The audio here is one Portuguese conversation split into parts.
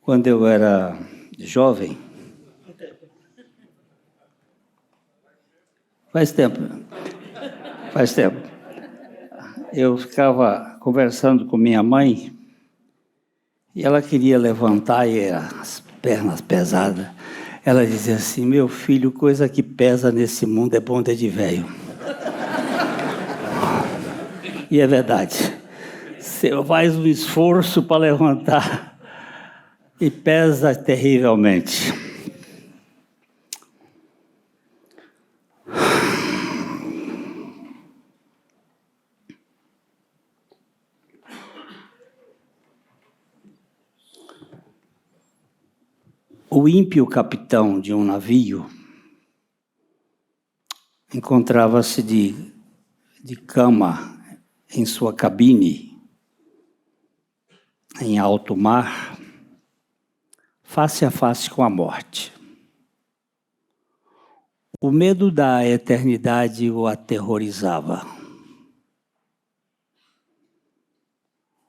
Quando eu era jovem, faz tempo, eu ficava conversando com minha mãe e ela queria levantar e as pernas pesadas. Ela dizia assim: meu filho, coisa que pesa nesse mundo é bunda de velho. E é verdade. Você faz um esforço para levantar e pesa terrivelmente. O ímpio capitão de um navio encontrava-se de cama em sua cabine, em alto mar, face a face com a morte. O medo da eternidade o aterrorizava.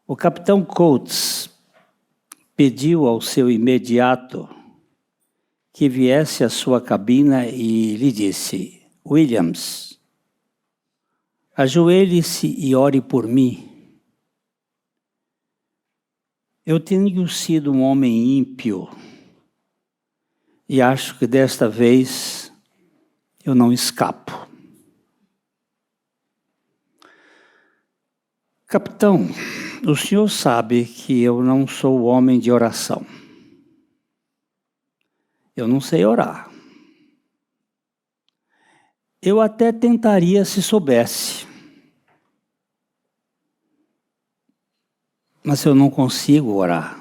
O capitão Coates pediu ao seu imediato que viesse à sua cabina e lhe disse: Williams, ajoelhe-se e ore por mim. Eu tenho sido um homem ímpio e acho que desta vez eu não escapo. Capitão, o senhor sabe que eu não sou homem de oração. Eu não sei orar. Eu até tentaria se soubesse. Mas eu não consigo orar.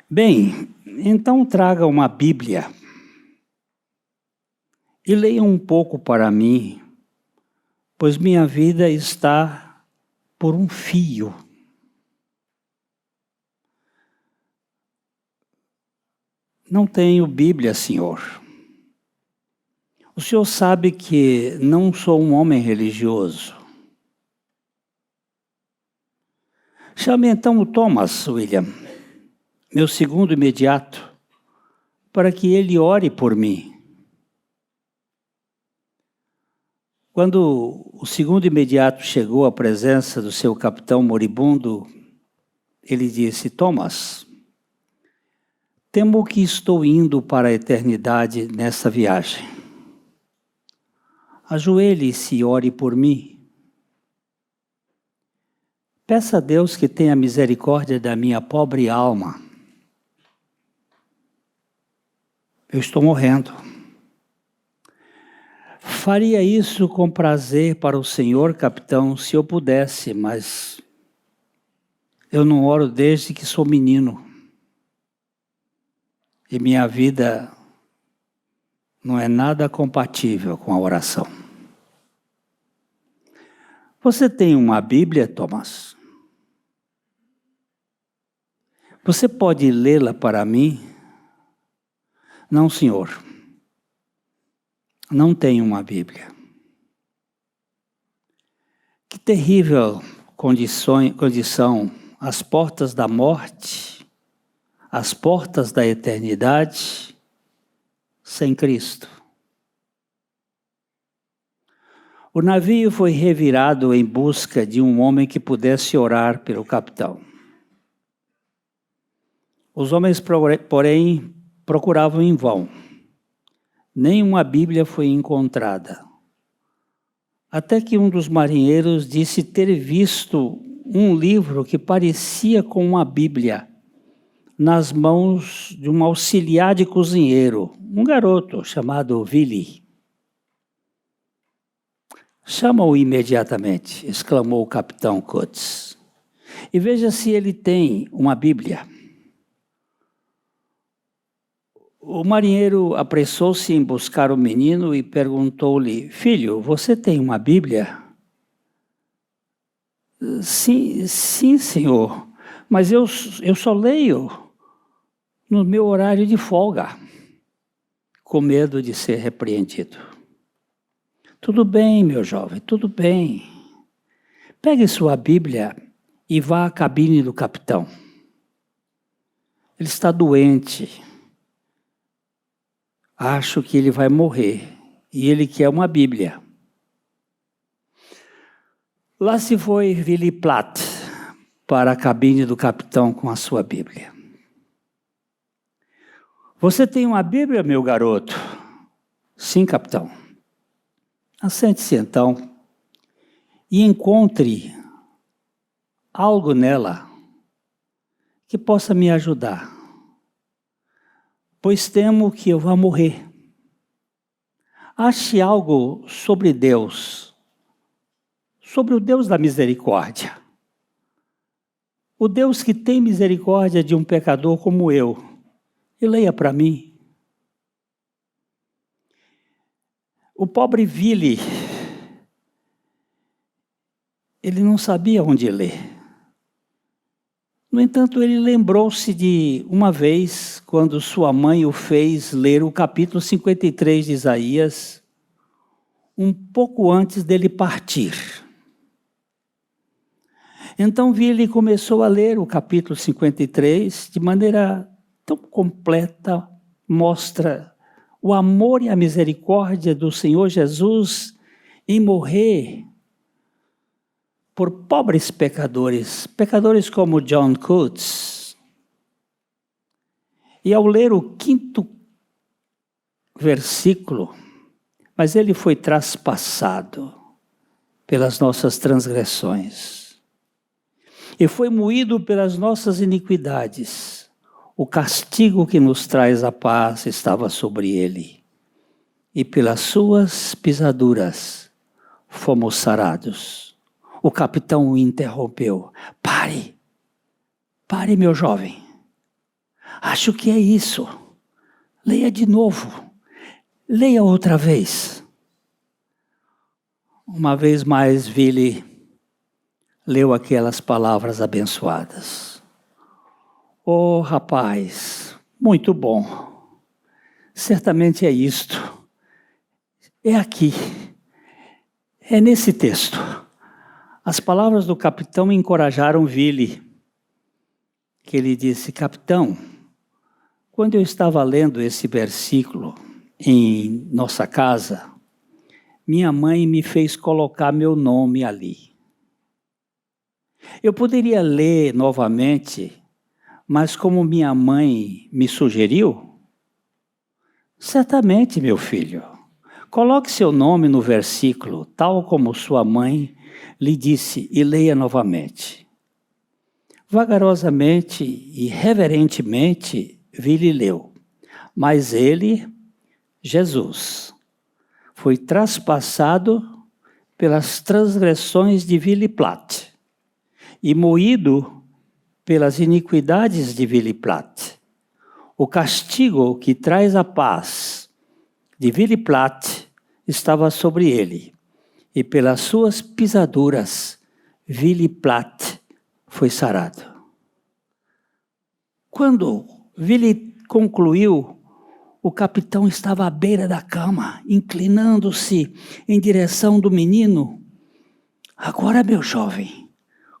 Bem, então traga uma Bíblia e leia um pouco para mim, pois minha vida está por um fio. Não tenho Bíblia, senhor. O senhor sabe que não sou um homem religioso. Chame então o Thomas, William, meu segundo imediato, para que ele ore por mim. Quando o segundo imediato chegou à presença do seu capitão moribundo, ele disse: Thomas, temo que estou indo para a eternidade nessa viagem. Ajoelhe-se e ore por mim. Peça a Deus que tenha misericórdia da minha pobre alma. Eu estou morrendo. Faria isso com prazer para o senhor, capitão, se eu pudesse, mas eu não oro desde que sou menino. E minha vida não é nada compatível com a oração. Você tem uma Bíblia, Thomas? Você pode lê-la para mim? Não, senhor. Não tenho uma Bíblia. Que terrível condição, as portas da morte, as portas da eternidade, sem Cristo. O navio foi revirado em busca de um homem que pudesse orar pelo capitão. Os homens, porém, procuravam em vão. Nenhuma Bíblia foi encontrada. Até que um dos marinheiros disse ter visto um livro que parecia com uma Bíblia nas mãos de um auxiliar de cozinheiro, um garoto chamado Willy. Chama-o imediatamente, exclamou o capitão Coates, e veja se ele tem uma Bíblia. O marinheiro apressou-se em buscar o menino e perguntou-lhe: Filho, você tem uma Bíblia? Sim, senhor, mas eu só leio no meu horário de folga, com medo de ser repreendido. Tudo bem, meu jovem, tudo bem. Pegue sua Bíblia e vá à cabine do capitão. Ele está doente. Acho que ele vai morrer. E ele quer uma Bíblia. Lá se foi Willy Platt para a cabine do capitão com a sua Bíblia. Você tem uma Bíblia, meu garoto? Sim, capitão. Assente-se então e encontre algo nela que possa me ajudar, pois temo que eu vá morrer. Ache algo sobre Deus, sobre o Deus da misericórdia. O Deus que tem misericórdia de um pecador como eu. E leia para mim. O pobre Willy, ele não sabia onde ler. No entanto, ele lembrou-se de uma vez, quando sua mãe o fez ler o capítulo 53 de Isaías, um pouco antes dele partir. Então, Willy começou a ler o capítulo 53 de maneira tão completa, mostra o amor e a misericórdia do Senhor Jesus em morrer por pobres pecadores, pecadores como John Coates. E ao ler o 5º versículo, mas ele foi traspassado pelas nossas transgressões e foi moído pelas nossas iniquidades. O castigo que nos traz a paz estava sobre ele, e pelas suas pisaduras fomos sarados. O capitão o interrompeu. Pare, meu jovem. Acho que é isso. Leia de novo. Leia outra vez. Uma vez mais, Willy leu aquelas palavras abençoadas. Oh, rapaz, muito bom. Certamente é isto. É aqui. É nesse texto. As palavras do capitão encorajaram Willy, que ele disse: capitão, quando eu estava lendo esse versículo em nossa casa, minha mãe me fez colocar meu nome ali. Eu poderia ler novamente, mas como minha mãe me sugeriu, certamente, meu filho, coloque seu nome no versículo, tal como sua mãe lhe disse, e leia novamente. Vagarosamente e reverentemente, Willy leu. Mas ele, Jesus, foi traspassado pelas transgressões de Willy Platt e moído pelas iniquidades de Willy Platt. O castigo que traz a paz de Willy Platt estava sobre ele, e pelas suas pisaduras, Willy Platt foi sarado. Quando Willy concluiu, o capitão estava à beira da cama, inclinando-se em direção do menino. Agora, meu jovem,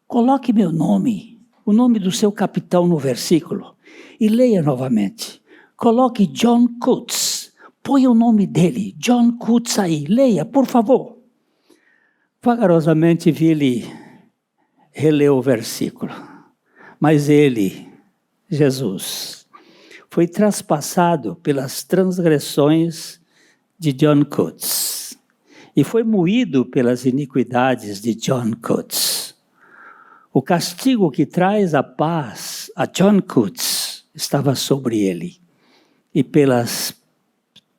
coloque meu nome, o nome do seu capitão no versículo, e leia novamente. Coloque John Coates, põe o nome dele, John Coates aí, leia, por favor. Vagarosamente, Willy releu o versículo, mas ele, Jesus, foi traspassado pelas transgressões de John Coates e foi moído pelas iniquidades de John Coates. O castigo que traz a paz a John Coates estava sobre ele, e pelas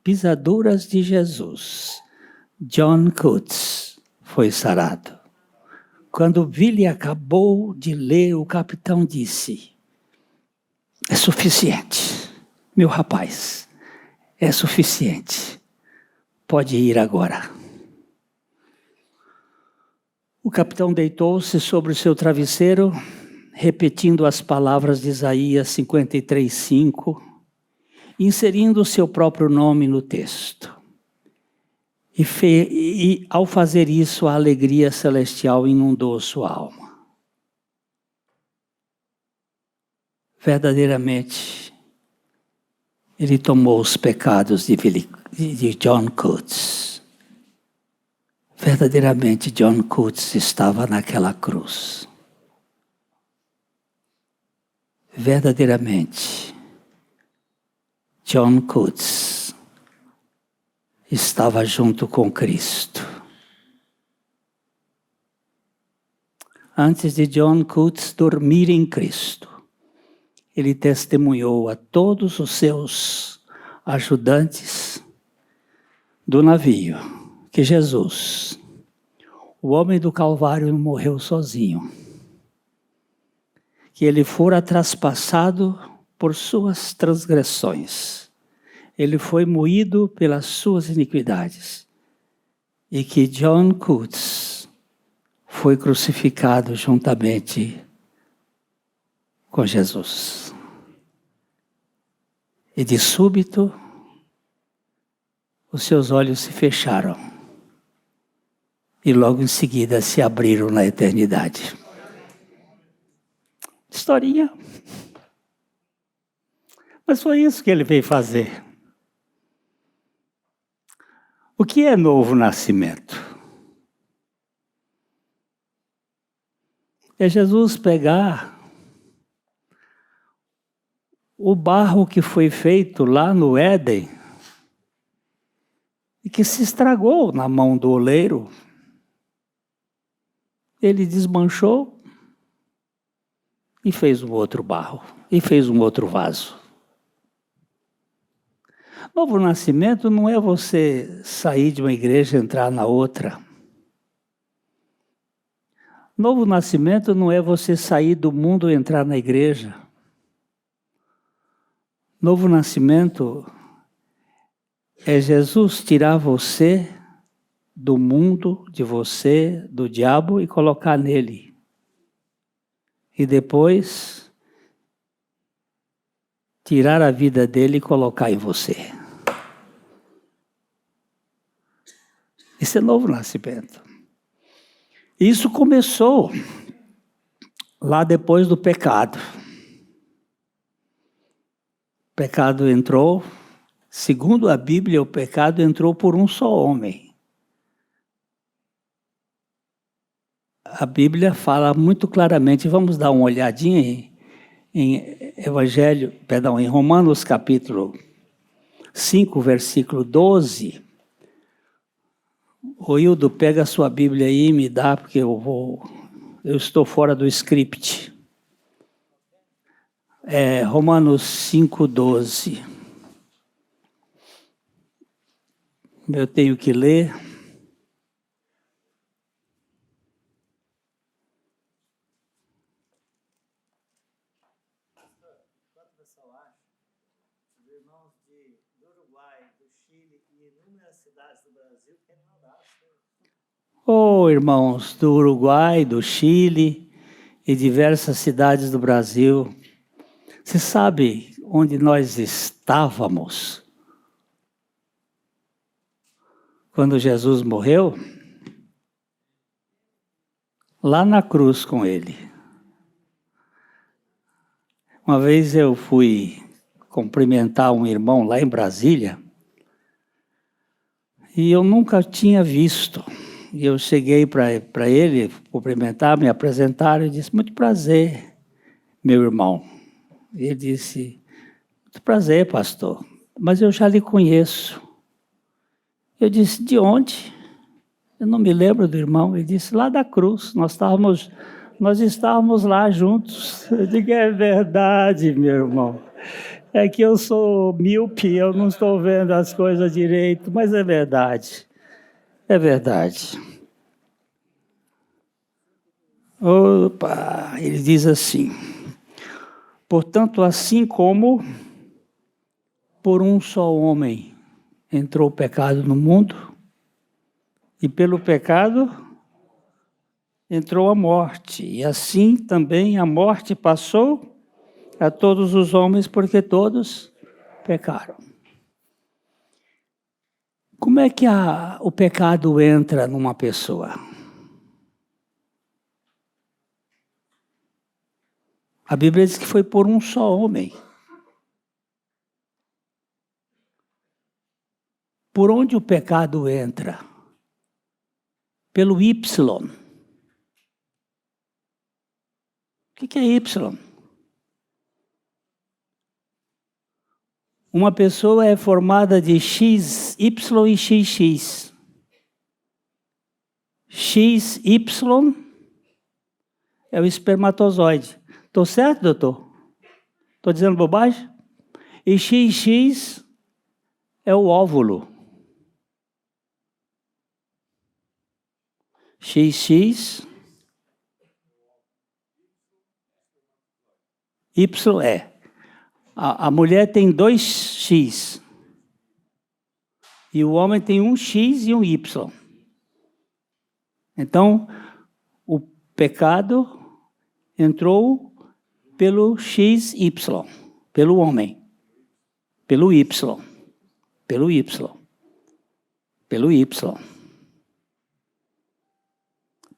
pisaduras de Jesus, John Coates foi sarado. Quando Willy acabou de ler, o capitão disse: é suficiente, meu rapaz, é suficiente. Pode ir agora. O capitão deitou-se sobre o seu travesseiro, repetindo as palavras de Isaías 53:5, inserindo o seu próprio nome no texto. E ao fazer isso, a alegria celestial inundou sua alma. verdadeiramente, ele tomou os pecados de John Coates. Verdadeiramente, John Coates estava naquela cruz. Verdadeiramente, John Coates estava junto com Cristo. Antes de John Coates dormir em Cristo, ele testemunhou a todos os seus ajudantes do navio que Jesus, o homem do Calvário, não morreu sozinho. Que ele fora traspassado por suas transgressões. Ele foi moído pelas suas iniquidades. E que John Coates foi crucificado juntamente com Jesus. E de súbito, os seus olhos se fecharam. E logo em seguida se abriram na eternidade. Historinha. Mas foi isso que ele veio fazer. O que é novo nascimento? É Jesus pegar o barro que foi feito lá no Éden e que se estragou na mão do oleiro. Ele desmanchou e fez um outro barro, e fez um outro vaso. Novo nascimento não é você sair de uma igreja e entrar na outra. Novo nascimento não é você sair do mundo e entrar na igreja. Novo nascimento é Jesus tirar você do mundo, de você, do diabo e colocar nele. E depois tirar a vida dele e colocar em você. Esse é novo nascimento. Isso começou lá depois do pecado. O pecado entrou, segundo a Bíblia, o pecado entrou por um só homem. A Bíblia fala muito claramente, vamos dar uma olhadinha em Romanos capítulo 5, versículo 12. Ô Hildo, pega a sua Bíblia aí e me dá, porque eu estou fora do script. Romanos 5, 12. Eu tenho que ler. Enquanto o pessoal acha, os irmãos do Uruguai, do Chile e inúmeras cidades do Brasil querem mandar. Irmãos do Uruguai, do Chile e diversas cidades do Brasil, você sabe onde nós estávamos quando Jesus morreu? Lá na cruz com ele. Uma vez eu fui cumprimentar um irmão lá em Brasília e eu nunca tinha visto. E eu cheguei para ele cumprimentar, me apresentar e disse, muito prazer, meu irmão. E ele disse, muito prazer, pastor, mas eu já lhe conheço. Eu disse, de onde? Eu não me lembro do irmão. Ele disse, lá da cruz, nós estávamos lá juntos. Eu digo, é verdade, meu irmão. É que eu sou míope, eu não estou vendo as coisas direito, mas é verdade. É verdade. Opa, ele diz assim, portanto, assim como por um só homem entrou o pecado no mundo, e pelo pecado entrou a morte. E assim também a morte passou a todos os homens, porque todos pecaram. Como é que o pecado entra numa pessoa? A Bíblia diz que foi por um só homem. Por onde o pecado entra? Pelo Y. O que é Y? Uma pessoa é formada de X, Y e XX. XY é o espermatozoide. Estou certo, doutor? Estou dizendo bobagem? E XX é o óvulo. XX, Y é. A mulher tem 2X. E o homem tem um X e um Y. Então, o pecado entrou pelo XY, pelo homem, pelo Y, pelo Y, pelo Y.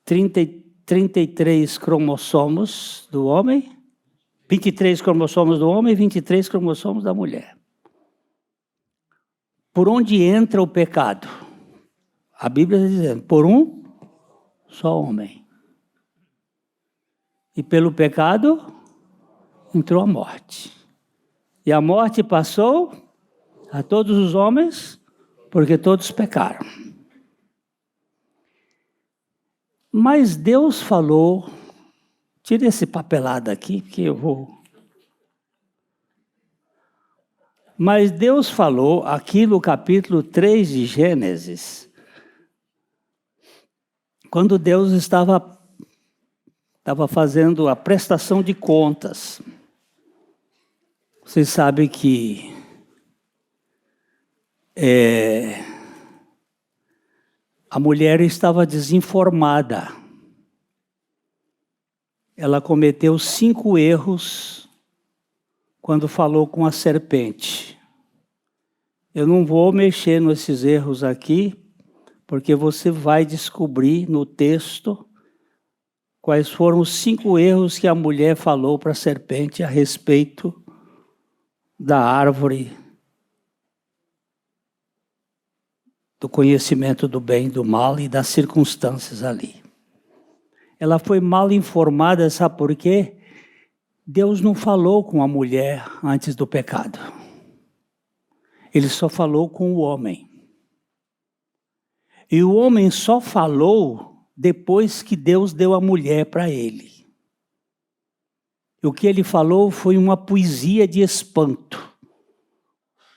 33 cromossomos do homem, 23 cromossomos do homem e 23 cromossomos da mulher. Por onde entra o pecado? A Bíblia está dizendo, por um só homem. E pelo pecado entrou a morte. E a morte passou a todos os homens, porque todos pecaram. Mas Deus falou, tira esse papelado aqui, que eu vou... Mas Deus falou aqui no capítulo 3 de Gênesis, quando Deus estava fazendo a prestação de contas. Vocês sabem que a mulher estava desinformada. Ela cometeu 5 erros quando falou com a serpente. Eu não vou mexer nesses erros aqui, porque você vai descobrir no texto quais foram os 5 erros que a mulher falou para a serpente a respeito da árvore do conhecimento do bem e do mal e das circunstâncias ali. Ela foi mal informada, sabe por quê? Deus não falou com a mulher antes do pecado. Ele só falou com o homem. E o homem só falou depois que Deus deu a mulher para ele. O que ele falou foi uma poesia de espanto.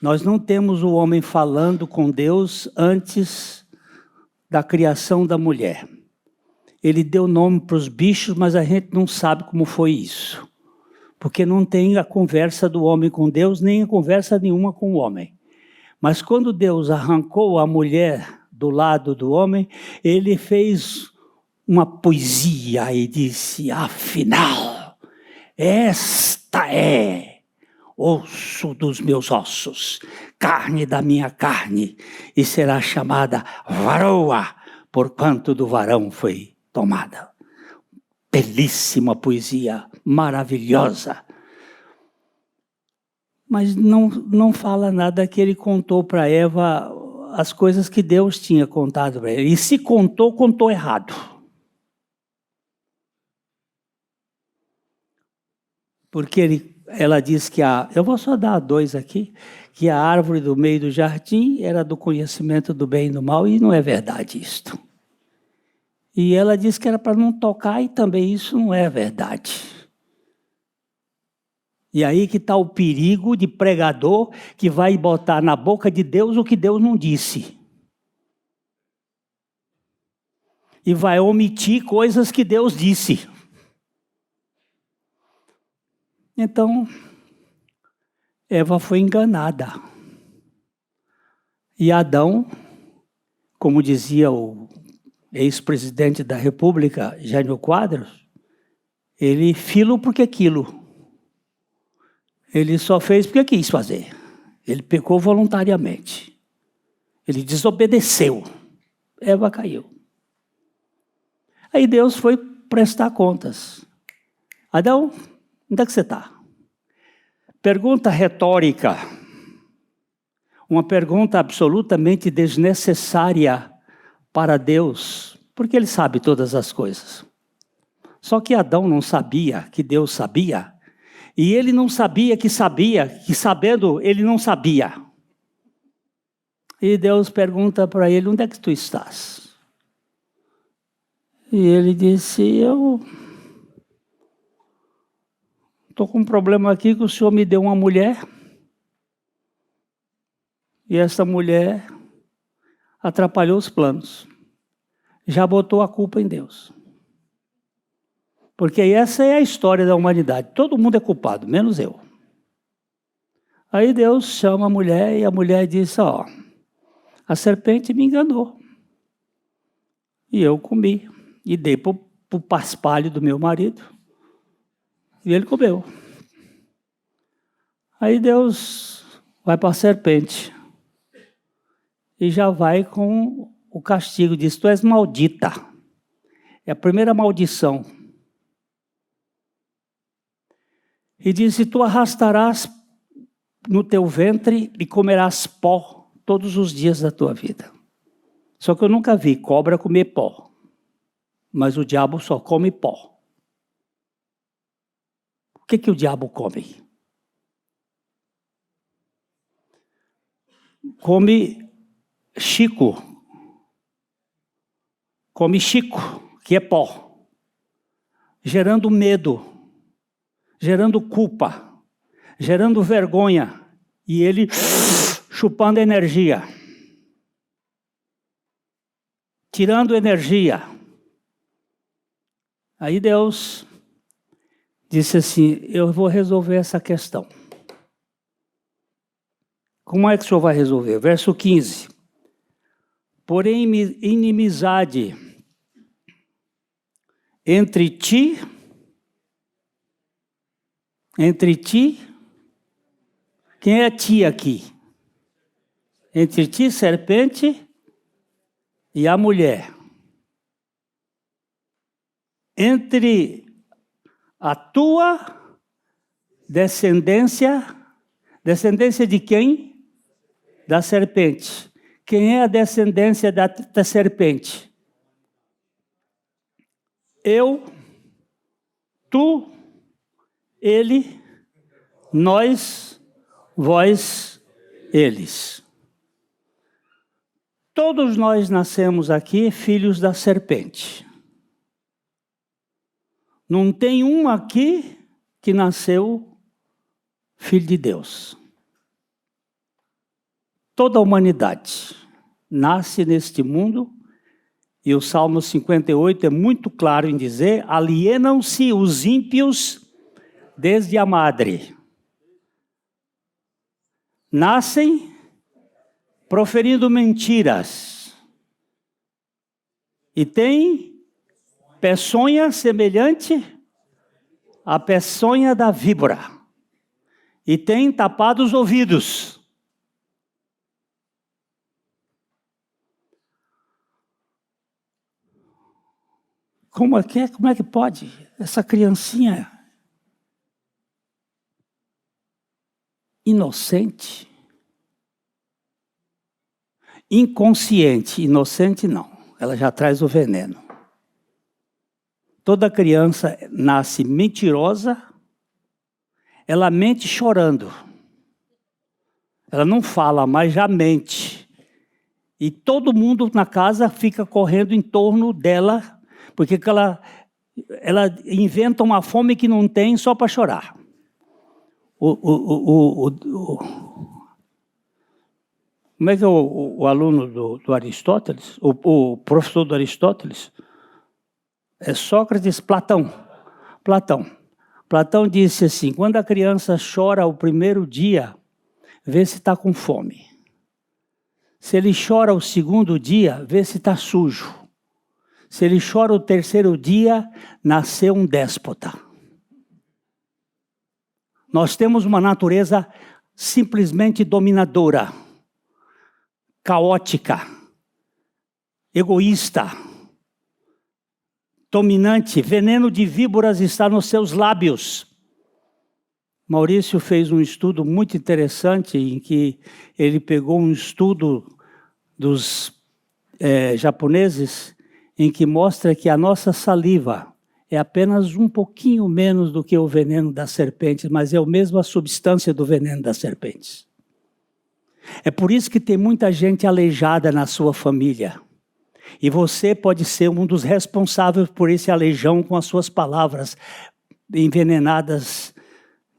Nós não temos o homem falando com Deus antes da criação da mulher. Ele deu nome para os bichos, mas a gente não sabe como foi isso. Porque não tem a conversa do homem com Deus, nem a conversa nenhuma com o homem. Mas quando Deus arrancou a mulher do lado do homem, ele fez uma poesia e disse, afinal, esta é osso dos meus ossos, carne da minha carne, e será chamada varoa, porquanto do varão foi tomada. Belíssima poesia, maravilhosa. Mas não fala nada que ele contou para Eva as coisas que Deus tinha contado para ele. E se contou, contou errado. Porque ela diz que eu vou só dar 2 aqui, que a árvore do meio do jardim era do conhecimento do bem e do mal, e não é verdade isto. E ela disse que era para não tocar, e também isso não é verdade. E aí que está o perigo de pregador que vai botar na boca de Deus o que Deus não disse. E vai omitir coisas que Deus disse. Então, Eva foi enganada. E Adão, como dizia o ex-presidente da República, Jânio Quadros, ele filo porque quilo. Ele só fez porque quis fazer. Ele pecou voluntariamente. Ele desobedeceu. Eva caiu. Aí Deus foi prestar contas. Adão, Onde é que você está? Pergunta retórica. Uma pergunta absolutamente desnecessária para Deus, porque Ele sabe todas as coisas. Só que Adão não sabia que Deus sabia, e ele não sabia, que sabendo, ele não sabia. E Deus pergunta para ele, onde é que tu estás? E ele disse, eu estou com um problema aqui que o Senhor me deu uma mulher, e essa mulher atrapalhou os planos. Já botou a culpa em Deus. Porque essa é a história da humanidade. Todo mundo é culpado, menos eu. Aí Deus chama a mulher e a mulher diz, ó, a serpente me enganou. E eu comi. E dei para o paspalho do meu marido. E ele comeu. Aí Deus vai para a serpente. E já vai com o castigo. Diz, tu és maldita. É a primeira maldição. E disse, tu arrastarás no teu ventre e comerás pó todos os dias da tua vida. Só que eu nunca vi cobra comer pó. Mas o diabo só come pó. O que o diabo come? Come chico. Come chico, que é pó. Gerando medo. Gerando culpa, gerando vergonha, e ele chupando energia, tirando energia. Aí Deus disse assim, eu vou resolver essa questão. Como é que o Senhor vai resolver? Verso 15. Porém, inimizade entre ti, quem é ti aqui? Entre ti, serpente, e a mulher. Entre a tua descendência de quem? Da serpente. Quem é a descendência da serpente? Eu, tu, ele, nós, vós, eles. Todos nós nascemos aqui filhos da serpente. Não tem um aqui que nasceu filho de Deus. Toda a humanidade nasce neste mundo, e o Salmo 58 é muito claro em dizer, alienam-se os ímpios desde a madre. Nascem proferindo mentiras. E tem peçonha semelhante à peçonha da víbora. E tem tapado os ouvidos. Como é que pode? Essa criancinha inocente, inconsciente, inocente não, ela já traz o veneno. Toda criança nasce mentirosa, ela mente chorando. Ela não fala, mas já mente. E todo mundo na casa fica correndo em torno dela, porque ela inventa uma fome que não tem só para chorar. Como é que é o aluno do Aristóteles? O professor do Aristóteles? É Sócrates, Platão. Platão disse assim, quando a criança chora o primeiro dia, vê se está com fome. Se ele chora o segundo dia, vê se está sujo. Se ele chora o terceiro dia, nasceu um déspota. Nós temos uma natureza simplesmente dominadora, caótica, egoísta, dominante. Veneno de víboras está nos seus lábios. Maurício fez um estudo muito interessante em que ele pegou um estudo dos japoneses em que mostra que a nossa saliva é apenas um pouquinho menos do que o veneno das serpentes, mas é a mesma substância do veneno das serpentes. É por isso que tem muita gente aleijada na sua família. E você pode ser um dos responsáveis por esse aleijão com as suas palavras envenenadas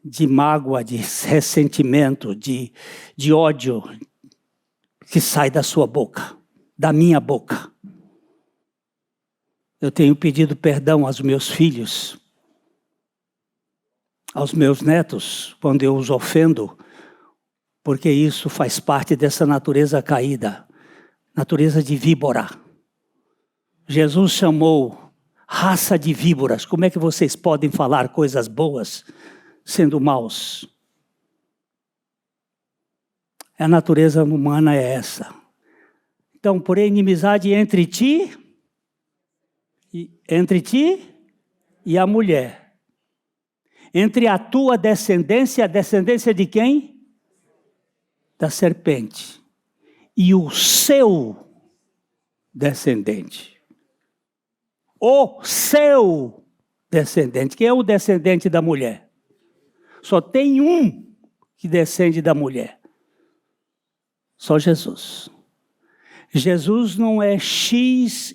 de mágoa, de ressentimento, de ódio que sai da sua boca, da minha boca. Eu tenho pedido perdão aos meus filhos, aos meus netos, quando eu os ofendo, porque isso faz parte dessa natureza caída, natureza de víbora. Jesus chamou raça de víboras. Como é que vocês podem falar coisas boas sendo maus? A natureza humana é essa. Então, porém, inimizade entre ti e a mulher. Entre a tua descendência, a descendência de quem? Da serpente. E o seu descendente. O seu descendente. Quem é o descendente da mulher? Só tem um que descende da mulher. Só Jesus. Jesus não é XY.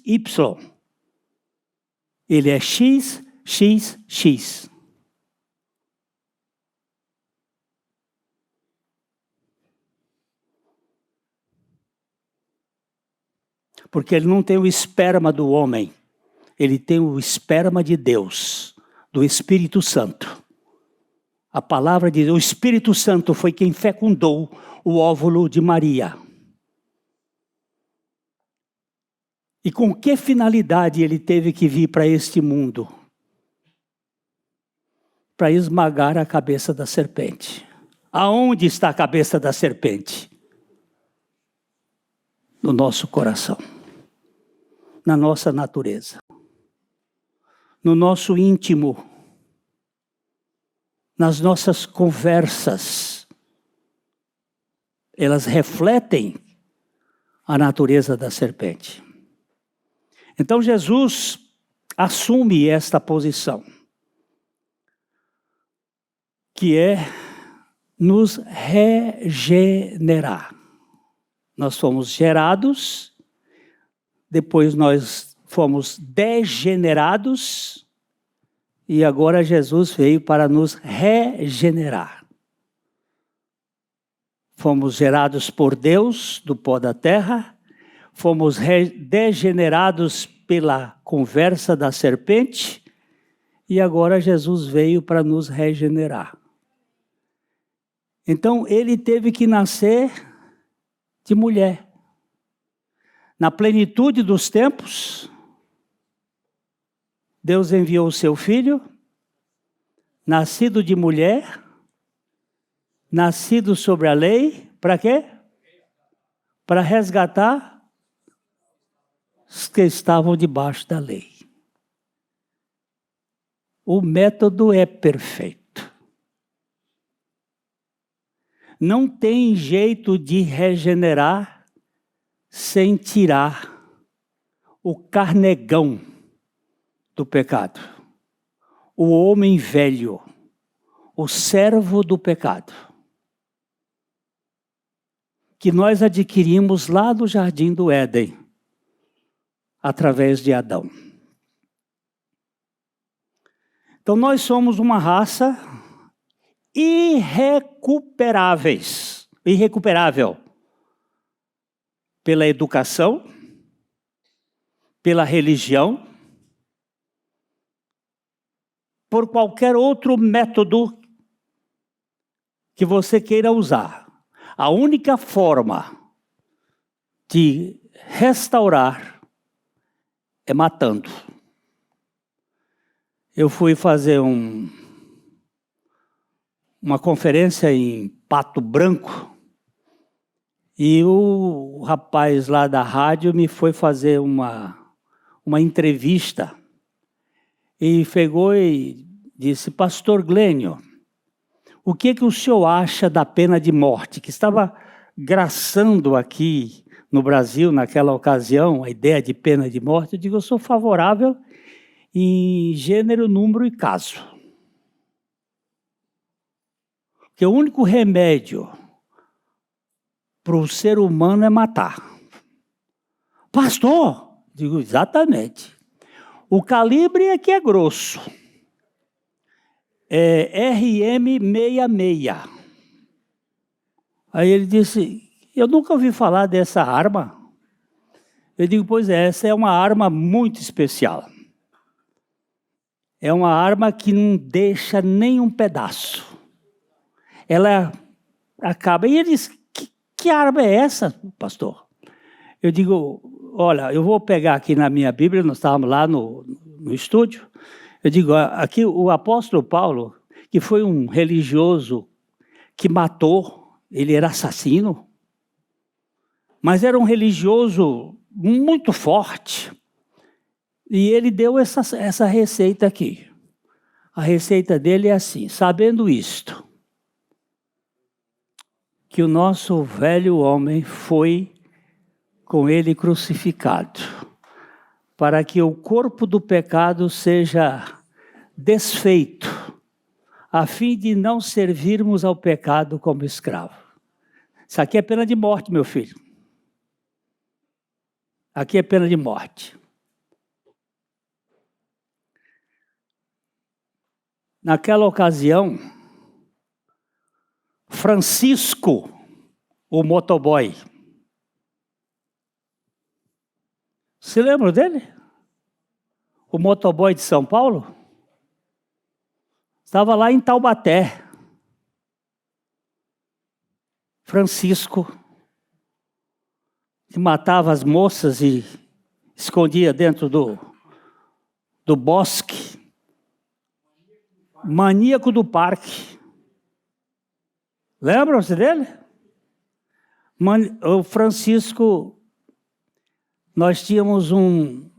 Ele é XXX. Porque ele não tem o esperma do homem. Ele tem o esperma de Deus, do Espírito Santo. A palavra de Deus, o Espírito Santo foi quem fecundou o óvulo de Maria. E com que finalidade ele teve que vir para este mundo? Para esmagar a cabeça da serpente. Aonde está a cabeça da serpente? No nosso coração. Na nossa natureza. No nosso íntimo. Nas nossas conversas. Elas refletem a natureza da serpente. Então Jesus assume esta posição, que é nos regenerar. Nós fomos gerados, depois nós fomos degenerados, e agora Jesus veio para nos regenerar. Fomos gerados por Deus, do pó da terra, fomos degenerados pela conversa da serpente, e agora Jesus veio para nos regenerar. Então ele teve que nascer de mulher. Na plenitude dos tempos, Deus enviou o seu filho, nascido de mulher, nascido sobre a lei, para quê? Para resgatar os que estavam debaixo da lei. O método é perfeito. Não tem jeito de regenerar sem tirar o carnegão do pecado. O homem velho, o servo do pecado, que nós adquirimos lá do Jardim do Éden, através de Adão. Então nós somos uma raça irrecuperável pela educação, pela religião, por qualquer outro método que você queira usar. A única forma de restaurar é matando. Eu fui fazer uma conferência em Pato Branco e o rapaz lá da rádio me foi fazer uma entrevista e pegou e disse: Pastor Glênio, o que o senhor acha da pena de morte? Que estava graçando aqui no Brasil, naquela ocasião, a ideia de pena de morte. Eu digo, eu sou favorável em gênero, número e caso. Porque o único remédio para o ser humano é matar. Pastor, digo, exatamente. O calibre é que é grosso. É RM-66. Aí ele disse, eu nunca ouvi falar dessa arma. Eu digo, pois é, essa é uma arma muito especial. É uma arma que não deixa nem um pedaço. Ela acaba. E ele diz, que arma é essa, pastor? Eu digo, olha, eu vou pegar aqui na minha Bíblia, nós estávamos lá no estúdio. Eu digo, aqui o apóstolo Paulo, que foi um religioso que matou, ele era assassino, mas era um religioso muito forte. E ele deu essa receita aqui. A receita dele é assim, sabendo isto, que o nosso velho homem foi com ele crucificado, para que o corpo do pecado seja desfeito, a fim de não servirmos ao pecado como escravo. Isso aqui é pena de morte, meu filho. Aqui é pena de morte. Naquela ocasião, Francisco, o motoboy, se lembra dele? O motoboy de São Paulo? Estava lá em Taubaté. Francisco, que matava as moças e escondia dentro do bosque. Maníaco do parque. Lembram-se dele? O Francisco, nós tínhamos um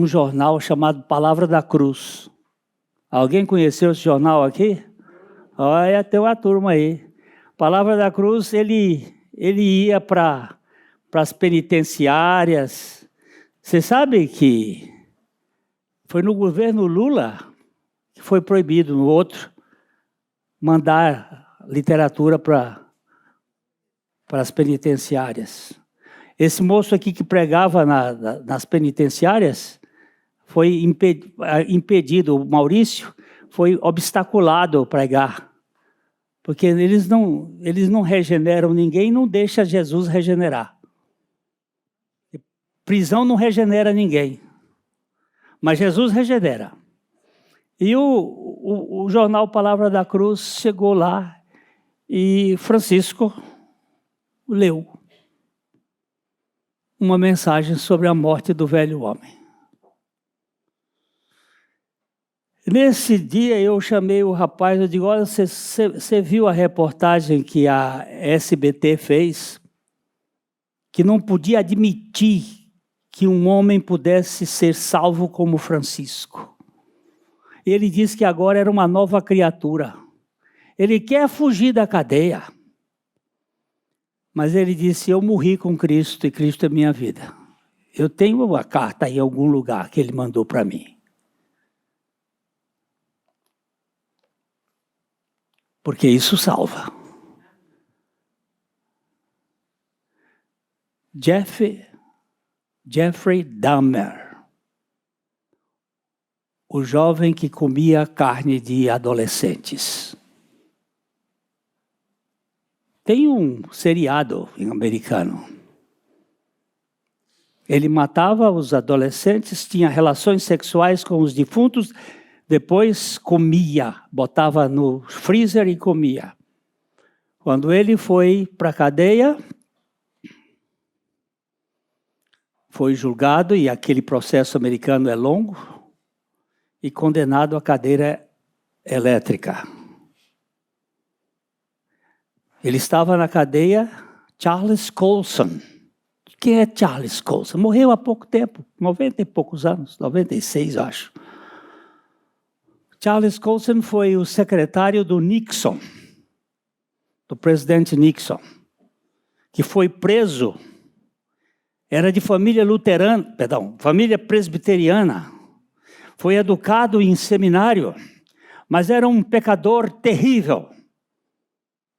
jornal chamado Palavra da Cruz. Alguém conheceu esse jornal aqui? Olha, tem uma turma aí. Palavra da Cruz, ele ia para as penitenciárias. Você sabe que foi no governo Lula que foi proibido, no outro, mandar literatura para as penitenciárias. Esse moço aqui que pregava nas penitenciárias foi impedido, o Maurício foi obstaculado a pregar, porque eles não regeneram ninguém, não deixa Jesus regenerar. Prisão não regenera ninguém, mas Jesus regenera. E o jornal Palavra da Cruz chegou lá e Francisco leu uma mensagem sobre a morte do velho homem. Nesse dia eu chamei o rapaz, eu digo, olha, você viu a reportagem que a SBT fez? Que não podia admitir que um homem pudesse ser salvo como Francisco. Ele disse que agora era uma nova criatura. Ele quer fugir da cadeia. Mas ele disse, eu morri com Cristo e Cristo é minha vida. Eu tenho a carta em algum lugar que ele mandou para mim. Porque isso salva. Jeffrey Dahmer. O jovem que comia carne de adolescentes. Tem um seriado americano. Ele matava os adolescentes, tinha relações sexuais com os defuntos, depois comia, botava no freezer e comia. Quando ele foi para a cadeia, foi julgado, e aquele processo americano é longo, e condenado à cadeira elétrica. Ele estava na cadeia, Charles Colson. Quem é Charles Colson? Morreu há pouco tempo, 90 e poucos anos, 96, acho. Charles Colson foi o secretário do Nixon. do presidente Nixon, que foi preso, era de família luterana, família presbiteriana, foi educado em seminário, mas era um pecador terrível,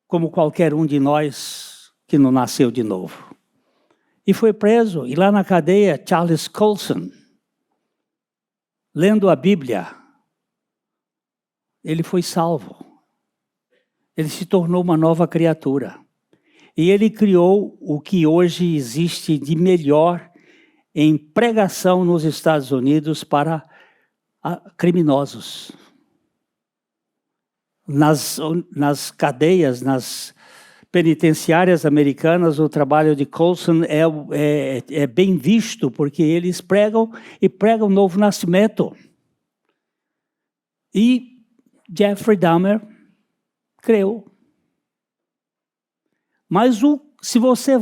como qualquer um de nós que não nasceu de novo. E foi preso, e lá na cadeia, Charles Colson, lendo a Bíblia, ele foi salvo. Ele se tornou uma nova criatura. E ele criou o que hoje existe de melhor em pregação nos Estados Unidos para criminosos. Nas cadeias, nas penitenciárias americanas, o trabalho de Colson é bem visto, porque eles pregam o novo nascimento. E Jeffrey Dahmer creu. Mas se você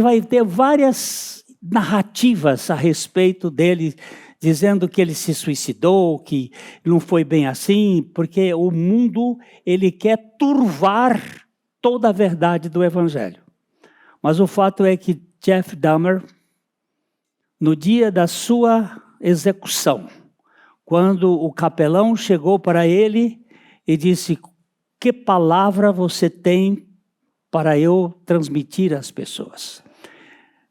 vai ter várias narrativas a respeito dele, dizendo que ele se suicidou, que não foi bem assim, porque o mundo ele quer turvar toda a verdade do Evangelho. Mas o fato é que Jeff Dahmer, no dia da sua execução, quando o capelão chegou para ele e disse: que palavra você tem para eu transmitir às pessoas?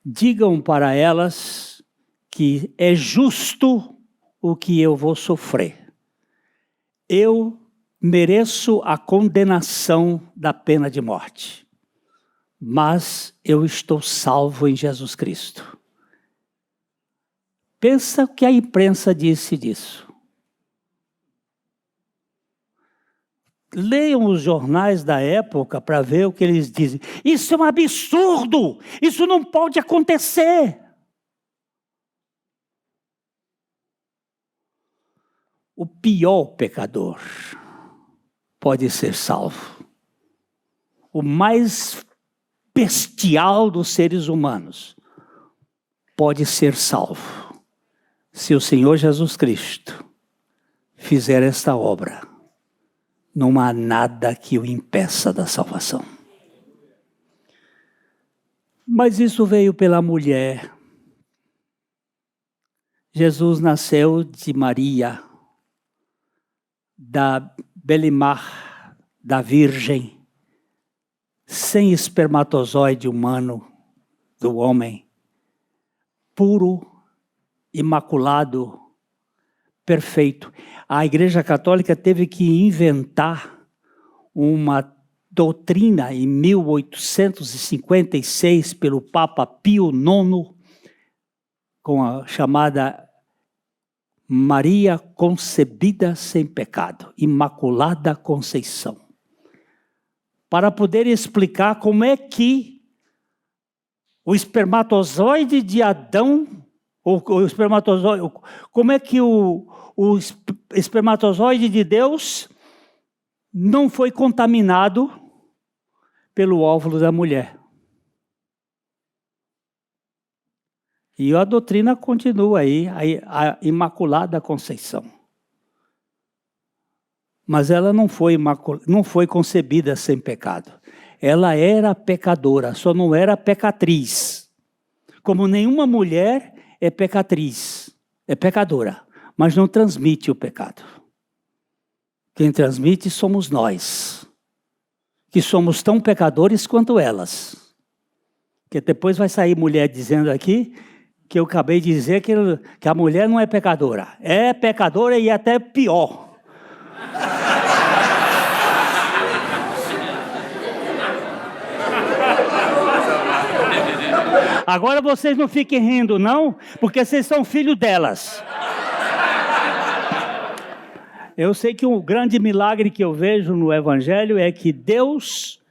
Digam para elas que é justo o que eu vou sofrer. Eu mereço a condenação da pena de morte, mas eu estou salvo em Jesus Cristo. Pensa o que a imprensa disse disso. Leiam os jornais da época para ver o que eles dizem. Isso é um absurdo! Isso não pode acontecer! O pior pecador pode ser salvo. O mais bestial dos seres humanos pode ser salvo, se o Senhor Jesus Cristo fizer esta obra. Não há nada que o impeça da salvação. Mas isso veio pela mulher. Jesus nasceu de Maria, da Belimar, da Virgem, sem espermatozoide humano do homem, puro, imaculado, perfeito. A Igreja Católica teve que inventar uma doutrina em 1856 pelo Papa Pio IX, com a chamada Maria concebida sem pecado, Imaculada Conceição, para poder explicar como é que o espermatozoide de Adão, como é que o espermatozoide de Deus não foi contaminado pelo óvulo da mulher. E a doutrina continua aí, a Imaculada Conceição. Mas ela não foi concebida sem pecado. Ela era pecadora, só não era pecatriz. Como nenhuma mulher é pecatriz, é pecadora, mas não transmite o pecado. Quem transmite somos nós, que somos tão pecadores quanto elas. Porque depois vai sair mulher dizendo aqui que eu acabei de dizer que a mulher não é pecadora. É pecadora e até pior. Agora vocês não fiquem rindo, não, porque vocês são filhos delas. Eu sei que o grande milagre que eu vejo no Evangelho é que Deus,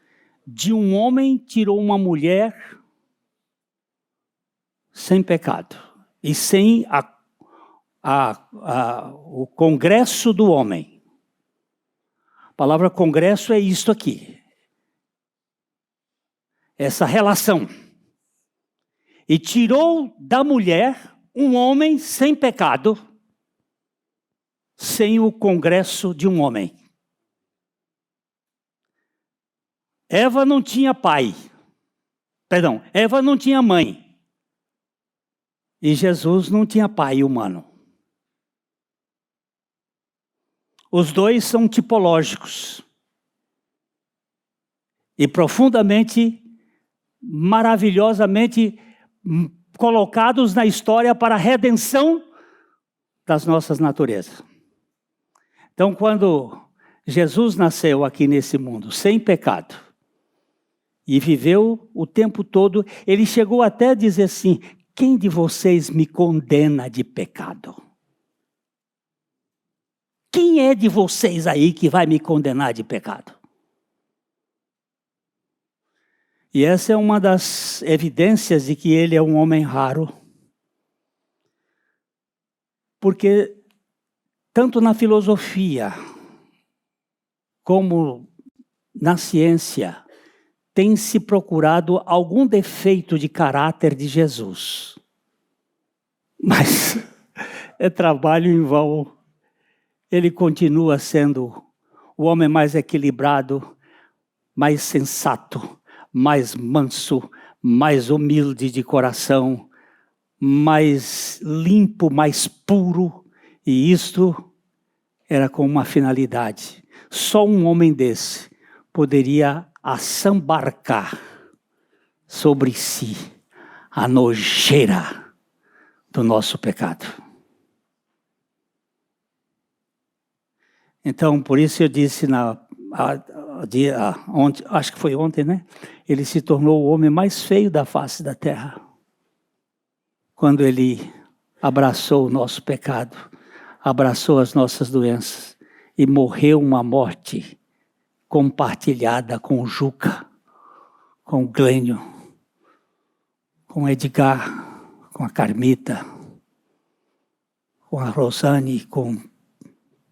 de um homem, tirou uma mulher sem pecado e sem o congresso do homem. A palavra congresso é isto aqui. Essa relação. E tirou da mulher um homem sem pecado, sem o congresso de um homem. Eva não tinha pai. Perdão, Eva não tinha mãe. E Jesus não tinha pai humano. Os dois são tipológicos. E profundamente, maravilhosamente colocados na história para a redenção das nossas naturezas. Então, quando Jesus nasceu aqui nesse mundo, sem pecado, e viveu o tempo todo, ele chegou até a dizer assim: quem de vocês me condena de pecado? Quem é de vocês aí que vai me condenar de pecado? E essa é uma das evidências de que ele é um homem raro. Porque tanto na filosofia como na ciência tem se procurado algum defeito de caráter de Jesus. Mas é trabalho em vão. Ele continua sendo o homem mais equilibrado, mais sensato, mais manso, mais humilde de coração, mais limpo, mais puro. E isto era com uma finalidade. Só um homem desse poderia assambarcar sobre si a nojeira do nosso pecado. Então, por isso eu disse ontem, acho que foi ontem, né? Ele se tornou o homem mais feio da face da terra. Quando ele abraçou o nosso pecado, abraçou as nossas doenças e morreu uma morte compartilhada com o Juca, com o Glênio, com o Edgar, com a Carmita, com a Rosane, com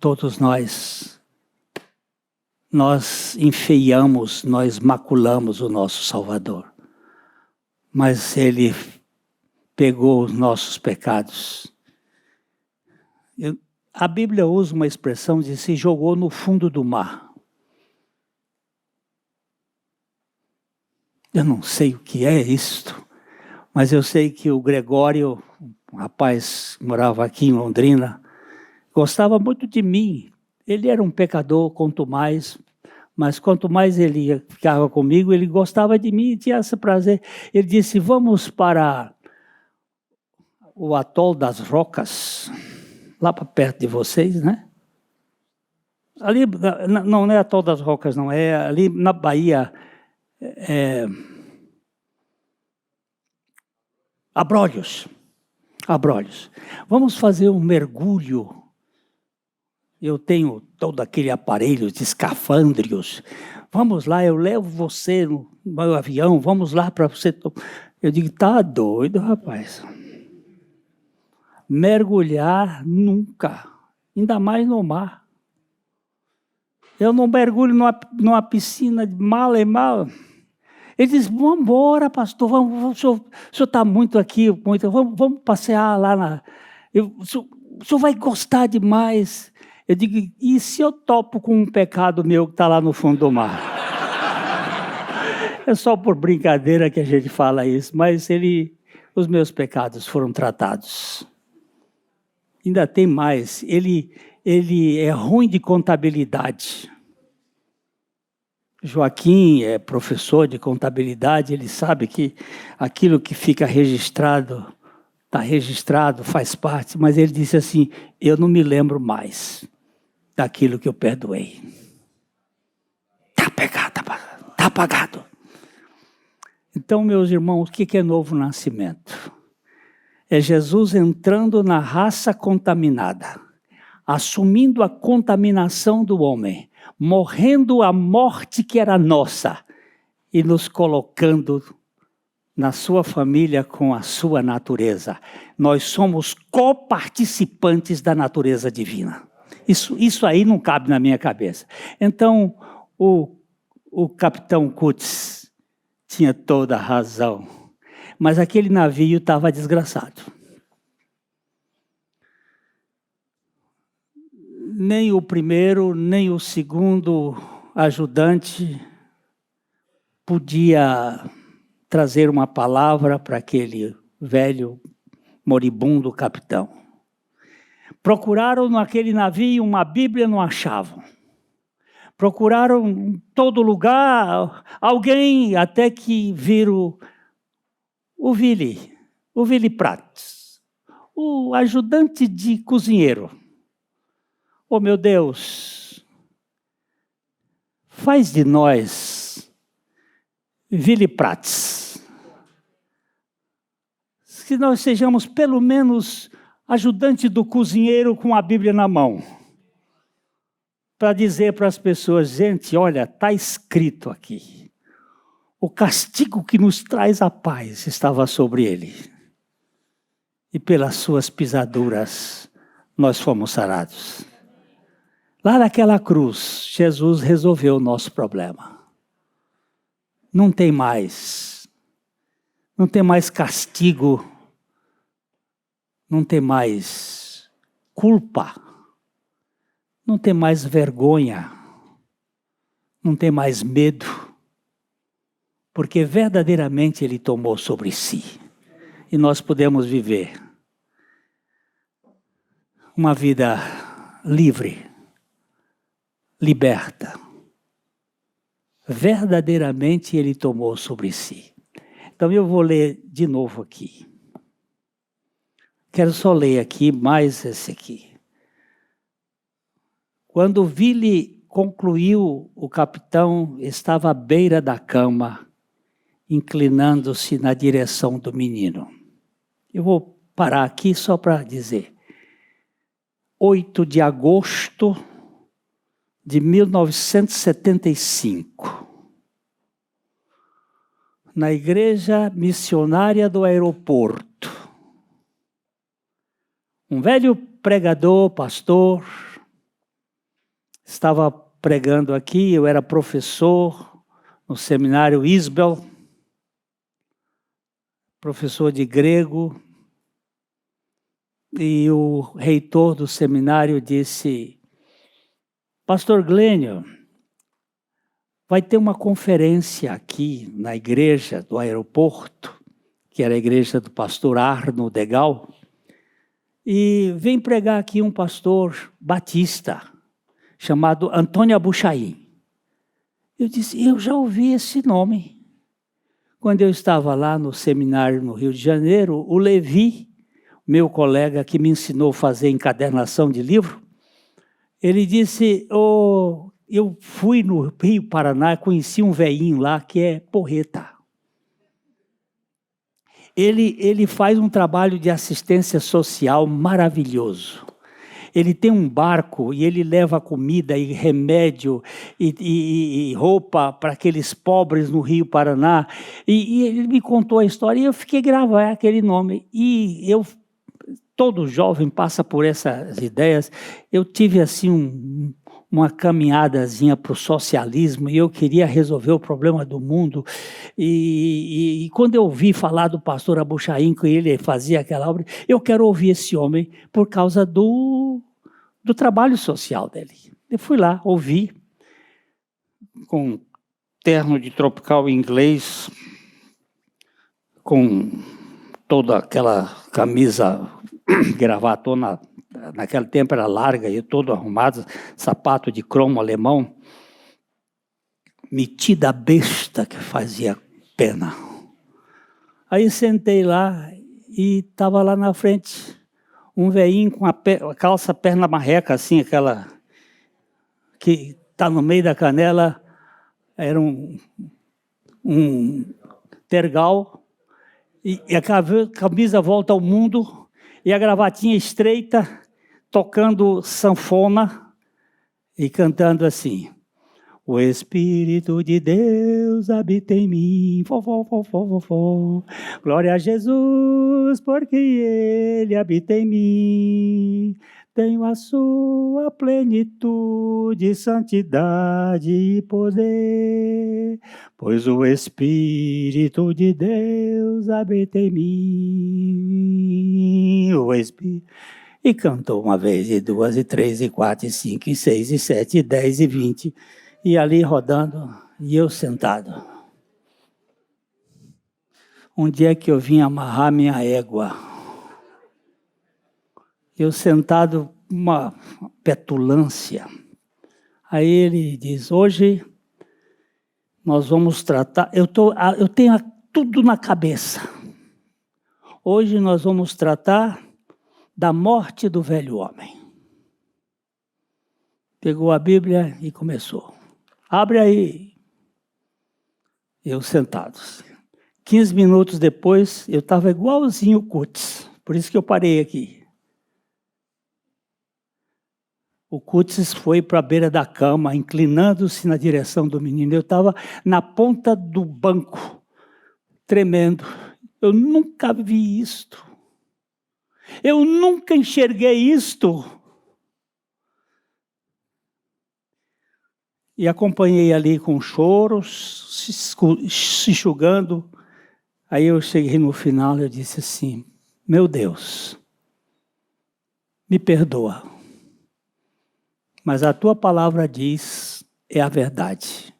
todos nós. Nós enfeiamos, nós maculamos o nosso Salvador. Mas ele pegou os nossos pecados. A Bíblia usa uma expressão de se jogou no fundo do mar. Eu não sei o que é isto, mas eu sei que o Gregório, um rapaz que morava aqui em Londrina, gostava muito de mim. Ele era um pecador, mas quanto mais ele ficava comigo, ele gostava de mim, tinha esse prazer. Ele disse: vamos para o atol das Rocas, lá para perto de vocês, né? Ali, não é atol das Rocas, não, é ali na Bahia, Abrolhos. Vamos fazer um mergulho. Eu tenho todo aquele aparelho de escafandrios. Vamos lá, eu levo você no meu avião, vamos lá para você. Eu digo: tá doido, rapaz. Mergulhar nunca, ainda mais no mar. Eu não mergulho numa piscina de mal e mal. Ele diz: vamos embora, pastor, o senhor está muito aqui, vamos passear lá. O senhor vai gostar demais. Eu digo: e se eu topo com um pecado meu que está lá no fundo do mar? É só por brincadeira que a gente fala isso, mas os meus pecados foram tratados. Ainda tem mais, ele é ruim de contabilidade. Joaquim é professor de contabilidade, ele sabe que aquilo que fica registrado, está registrado, faz parte, mas ele disse assim: eu não me lembro mais daquilo que eu perdoei. Está apagado. Então, meus irmãos, o que é novo nascimento? É Jesus entrando na raça contaminada, assumindo a contaminação do homem, morrendo a morte que era nossa e nos colocando na sua família com a sua natureza. Nós somos coparticipantes da natureza divina. Isso aí não cabe na minha cabeça. Então, o capitão Kutz tinha toda a razão. Mas aquele navio estava desgraçado. Nem o primeiro, nem o segundo ajudante podia trazer uma palavra para aquele velho moribundo capitão. Procuraram naquele navio uma Bíblia, não achavam. Procuraram em todo lugar alguém, até que viram o Willy Prates, o ajudante de cozinheiro. Oh, meu Deus, faz de nós Willy Prates. Que nós sejamos pelo menos ajudante do cozinheiro com a Bíblia na mão. Para dizer para as pessoas, gente, olha, está escrito aqui. O castigo que nos traz a paz estava sobre ele. E pelas suas pisaduras nós fomos sarados. Lá naquela cruz, Jesus resolveu o nosso problema. Não tem mais castigo, não tem mais culpa, não tem mais vergonha, não tem mais medo, porque verdadeiramente Ele tomou sobre si. E nós podemos viver uma vida livre, liberta. Verdadeiramente Ele tomou sobre si. Então eu vou ler de novo aqui. Quero só ler aqui mais esse aqui. Quando Willy concluiu, o capitão estava à beira da cama, inclinando-se na direção do menino. Eu vou parar aqui só para dizer. 8 de agosto de 1975. Na igreja missionária do aeroporto. Um velho pregador, pastor, estava pregando aqui, eu era professor no seminário Isbel, professor de grego, e o reitor do seminário disse, Pastor Glênio, vai ter uma conferência aqui na igreja do aeroporto, que era a igreja do pastor Arno Degal, e vem pregar aqui um pastor batista, chamado Antônio Abuchaim. Eu disse, eu já ouvi esse nome. Quando eu estava lá no seminário no Rio de Janeiro, o Levi, meu colega que me ensinou a fazer encadernação de livro, ele disse, eu fui no Rio Paraná, conheci um velhinho lá que é porreta. Ele faz um trabalho de assistência social maravilhoso. Ele tem um barco e ele leva comida e remédio e roupa para aqueles pobres no Rio Paraná. E ele me contou a história e eu fiquei gravando aquele nome. E todo jovem passa por essas ideias. Eu tive assim uma caminhadazinha para o socialismo e eu queria resolver o problema do mundo. E quando eu ouvi falar do pastor Abuchaim, que ele fazia aquela obra, eu quero ouvir esse homem por causa do trabalho social dele. Eu fui lá, ouvi, com terno de tropical inglês, com toda aquela camisa gravatona, naquele tempo era larga e todo arrumado, sapato de cromo alemão, metida besta que fazia pena. Aí sentei lá e estava lá na frente um velhinho com a calça perna marreca, assim, aquela que está no meio da canela, era um tergal, e a camisa volta ao mundo, e a gravatinha estreita, tocando sanfona e cantando assim, o Espírito de Deus habita em mim, fó, fó, fó, fó, fó, fó. Glória a Jesus, porque Ele habita em mim. Tenho a sua plenitude, santidade e poder, pois o Espírito de Deus habita em mim. O Espírito... E cantou uma vez, e duas, e três, e quatro, e cinco, e seis, e sete, e 10, e 20. E ali rodando, e eu sentado. onde é que eu vim amarrar minha égua. Eu sentado, uma petulância. Aí ele diz, hoje nós vamos tratar, eu tenho tudo na cabeça. Hoje nós vamos tratar da morte do velho homem. Pegou a Bíblia e começou. Abre aí. Eu sentado. 15 minutos depois, eu estava igualzinho o Cutts. Por isso que eu parei aqui. O Cutts foi para a beira da cama, inclinando-se na direção do menino. Eu estava na ponta do banco, tremendo. Eu nunca vi isto. Eu nunca enxerguei isto. E acompanhei ali com choros, se enxugando. Aí eu cheguei no final e eu disse assim, meu Deus, me perdoa. Mas a tua palavra diz, é a verdade.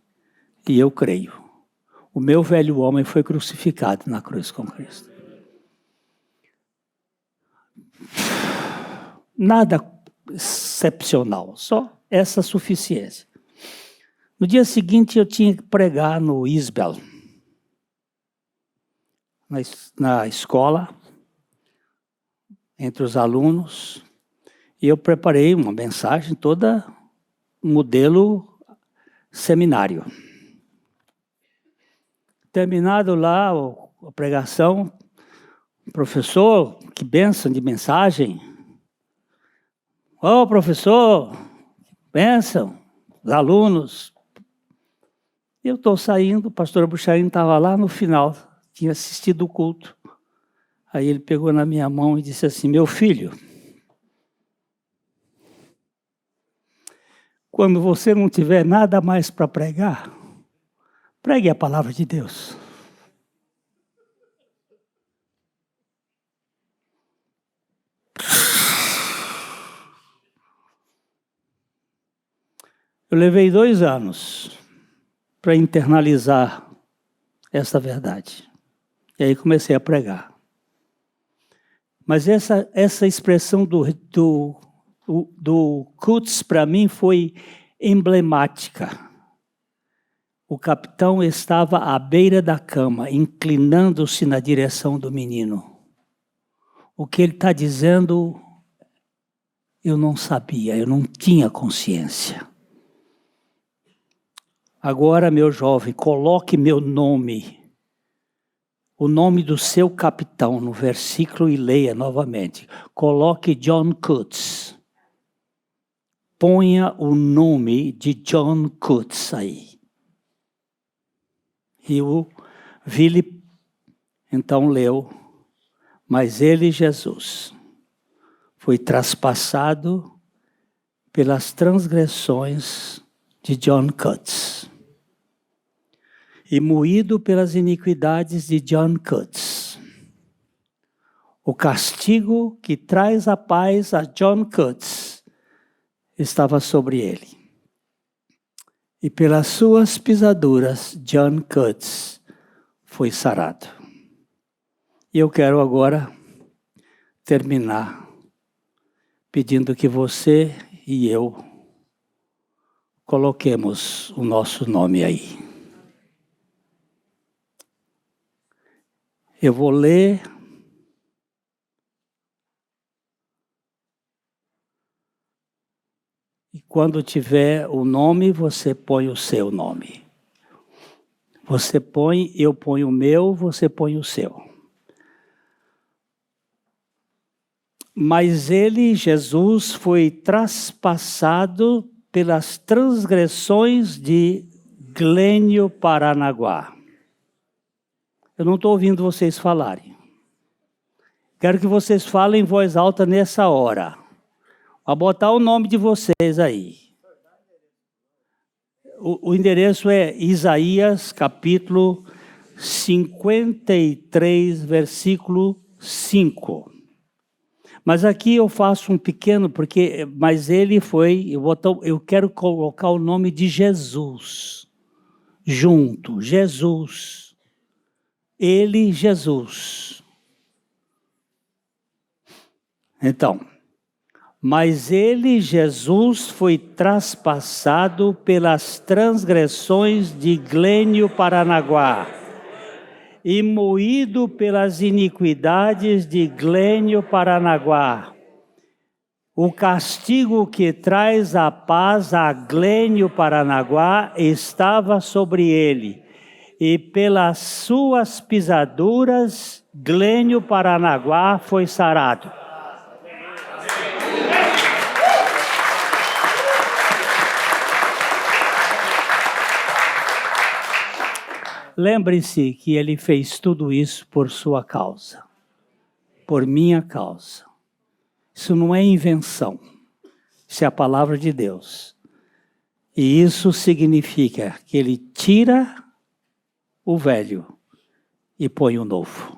E eu creio. O meu velho homem foi crucificado na cruz com Cristo. Nada excepcional, só essa suficiência. No dia seguinte eu tinha que pregar no Isbel, na escola, entre os alunos. E eu preparei uma mensagem toda modelo seminário. Terminado lá a pregação, professor, que bênção de mensagem. Ô, professor, bênção, os alunos. Eu estou saindo, o pastor Bucharin estava lá no final, tinha assistido o culto. Aí ele pegou na minha mão e disse assim, meu filho, quando você não tiver nada mais para pregar, pregue a palavra de Deus. Eu levei 2 anos para internalizar essa verdade. E aí comecei a pregar. Mas essa expressão do Cutts para mim foi emblemática. O capitão estava à beira da cama, inclinando-se na direção do menino. O que ele está dizendo, eu não sabia, eu não tinha consciência. Agora, meu jovem, coloque meu nome, o nome do seu capitão no versículo e leia novamente. Coloque John Cutts. Ponha o nome de John Cutts aí. E o Vili, então, leu, mas ele, Jesus, foi traspassado pelas transgressões de John Cutts e moído pelas iniquidades de John Cutts. O castigo que traz a paz a John Cutts estava sobre ele. E pelas suas pisaduras, John Cutts foi sarado. E eu quero agora terminar pedindo que você e eu coloquemos o nosso nome aí. Eu vou ler. E quando tiver o nome, você põe o seu nome. Você põe, eu ponho o meu, você põe o seu. Mas ele, Jesus, foi traspassado pelas transgressões de Glênio Paranaguá. Eu não estou ouvindo vocês falarem. Quero que vocês falem em voz alta nessa hora. A botar o nome de vocês aí. O endereço é Isaías, capítulo 53, versículo 5. Mas aqui eu faço um pequeno, mas ele foi, eu quero colocar o nome de Jesus junto, Jesus. Ele, Jesus. Então, mas ele, Jesus, foi traspassado pelas transgressões de Glênio Paranaguá e moído pelas iniquidades de Glênio Paranaguá. O castigo que traz a paz a Glênio Paranaguá estava sobre ele, e pelas suas pisaduras, Glênio Paranaguá foi sarado. Lembre-se que ele fez tudo isso por sua causa, por minha causa. Isso não é invenção, isso é a palavra de Deus. E isso significa que ele tira o velho e põe o novo.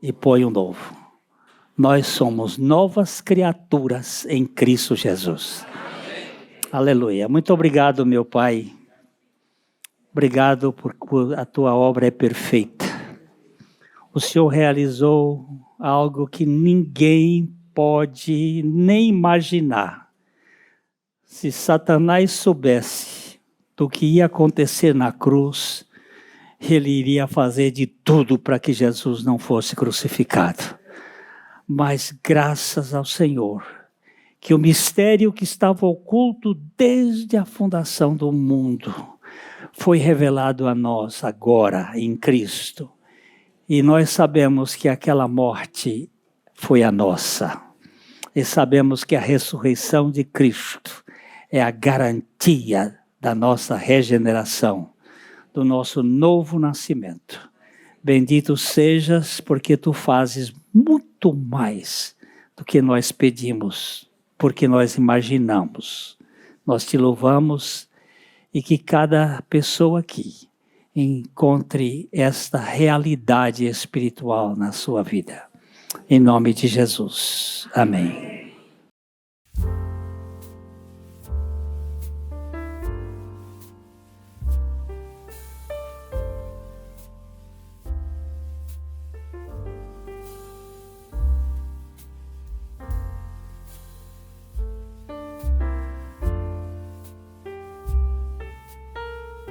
E põe o novo. Nós somos novas criaturas em Cristo Jesus. Aleluia. Muito obrigado, meu Pai. Obrigado por a tua obra é perfeita. O Senhor realizou algo que ninguém pode nem imaginar. Se Satanás soubesse do que ia acontecer na cruz, ele iria fazer de tudo para que Jesus não fosse crucificado. Mas graças ao Senhor, que o mistério que estava oculto desde a fundação do mundo foi revelado a nós agora em Cristo. E nós sabemos que aquela morte foi a nossa. E sabemos que a ressurreição de Cristo é a garantia da nossa regeneração, do nosso novo nascimento. Bendito sejas, porque tu fazes muito mais do que nós pedimos, porque nós imaginamos. Nós te louvamos e que cada pessoa aqui encontre esta realidade espiritual na sua vida. Em nome de Jesus. Amém.